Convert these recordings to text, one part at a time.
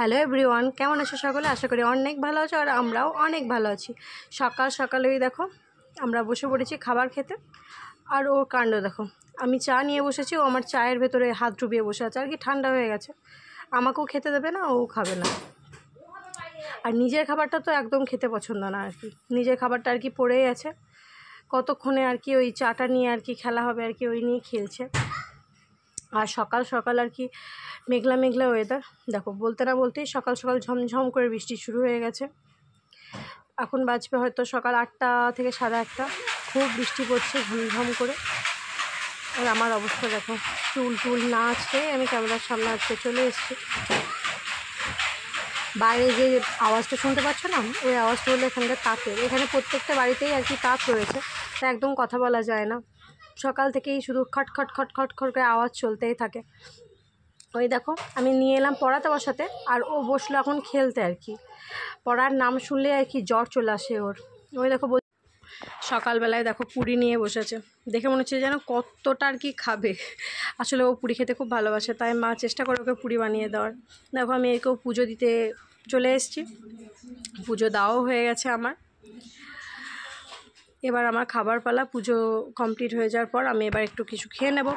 Hello everyone, কেমন আছো সকলে? আশা করি অনেক ভালো আছো আর আমরাও অনেক ভালো আছি। সকাল সকালেই দেখো আমরা বসে পড়েছি খাবার খেতে। আর ওর কাণ্ড দেখো, আমি চা নিয়ে বসেছি, ও আমার চায়ের ভেতরে হাত ডুবিয়ে বসে আছে। আর কি ঠান্ডা হয়ে গেছে, আমাকেও খেতে দেবে না, ও খাবে না। আর নিজের খাবারটা তো একদম খেতে পছন্দ না আর কি। নিজের খাবারটা আর কি পড়েই আছে, কতক্ষণে আর কি ওই চাটা নিয়ে আর কি খেলা হবে আর কি, ওই নিয়ে খেলছে। আর সকাল সকাল আর কি মেঘলা মেঘলা ওয়েদার দেখো, বলতে না বলতেই সকাল সকাল ঝমঝম করে বৃষ্টি শুরু হয়ে গেছে। এখন বাজবে হয়তো সকাল 8টা থেকে 1:30। খুব বৃষ্টি পড়ছে ঝমঝম করে। আর আমার অবস্থা দেখো, চুল টুল না আছে, আমি ক্যামেরার সামনে আজকে চলে এসেছি। বাইরে যে আওয়াজটা শুনতে পাচ্ছ না, ওই আওয়াজটা হলো এখানকার তাঁতের। এখানে প্রত্যেকটা বাড়িতেই আর কি তাঁত রয়েছে, তা একদম কথা বলা যায় না। সকাল থেকেই শুধু খট খট খট খট খট করে আওয়াজ চলতেই থাকে। ওই দেখো আমি নিয়ে এলাম পড়াতে বসাতে, আর ও বসলো এখন খেলতে আর কি। পড়ার নাম শুনলে আর কি জ্বর চলে আসে ওর। ওই দেখো সকালবেলায় দেখো পুরি নিয়ে বসেছে, দেখে মনে হচ্ছে যেন কতটা আর কি খাবে। আসলে ও পুরি খেতে খুব ভালোবাসে, তাই মা চেষ্টা করে ওকে পুরি বানিয়ে দেওয়ার। দেখো আমি একেও পুজো দিতে চলে এসেছি, পুজো দেওয়াও হয়ে গেছে আমার। এবার আমার খাবার পালা। পুজো কমপ্লিট হয়ে যাওয়ার পর আমি এবার একটু কিছু খেয়ে নেব।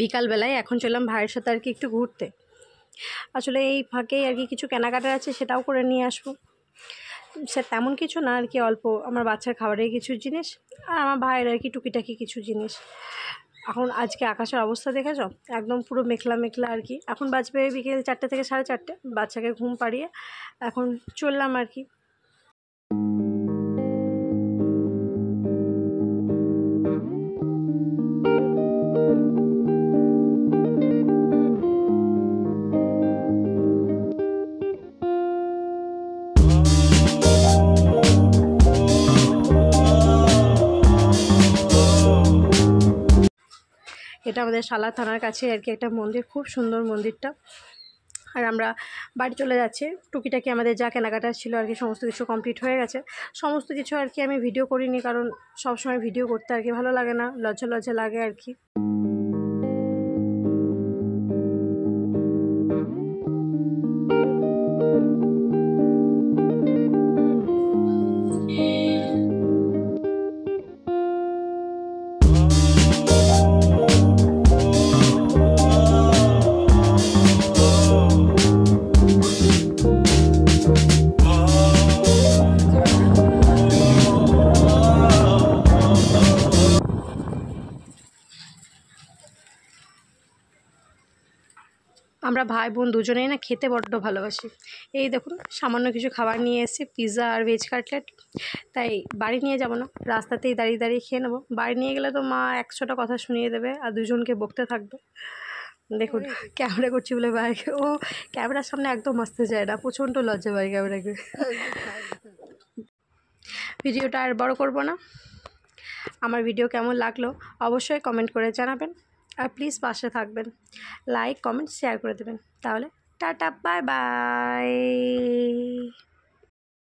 বিকালবেলায় এখন চললাম ভাইয়ের সাথে আর কি একটু ঘুরতে। আসলে এই ফাঁকেই আর কি কিছু কেনাকাটা আছে, সেটাও করে নিয়ে আসবো। সে তেমন কিছু না আর কি, অল্প আমার বাচ্চার খাবারের কিছু জিনিস আর আমার ভাইয়ের আর কি টুকিটাকি কিছু জিনিস। এখন আজকে আকাশের অবস্থা দেখেছ, একদম পুরো মেঘলা মেঘলা আর কি। এখন বাজবে বিকেল 4টে থেকে 4:30। বাচ্চাকে ঘুম পাড়িয়ে এখন চললাম আর কি। এটা আমাদের শালা থানার কাছে আর কি একটা মন্দির, খুব সুন্দর মন্দিরটা। আর আমরা বাড়ি চলে যাচ্ছি। টুকিটাকি আমাদের যা কেনাকাটা ছিল আর কি সমস্ত কিছু কমপ্লিট হয়ে গেছে। সমস্ত কিছু আর কি আমি ভিডিও করিনি, কারণ সবসময় ভিডিও করতে আর কি ভালো লাগে না, লজ্জা লজ্জা লাগে আর কি। আমরা ভাই বোন দুজনেই না খেতে বড্ড ভালোবাসি। এই দেখুন সামান্য কিছু খাবার নিয়ে এসেছি, পিৎজা আর ভেজ কাটলেট। তাই বাড়ি নিয়ে যাব না, রাস্তাতেই দাঁড়িয়ে দাঁড়িয়ে খেয়ে নেবো। বাড়ি নিয়ে গেলে তো মা 100টা কথা শুনিয়ে দেবে আর দুজনকে বকতে থাকবে। দেখুন ক্যামেরা করছি বলে ভাইকে, ও ক্যামেরার সামনে একদম আসতে চায় না, প্রচণ্ড লজ্জা পায় ক্যামেরাকে। ভিডিওটা আর বড় করব না। আমার ভিডিও কেমন লাগলো অবশ্যই কমেন্ট করে জানাবেন, আর প্লিজ পাশে থাকবেন, লাইক কমেন্ট শেয়ার করে দেবেন। তাহলে টাটা, বাই বাই।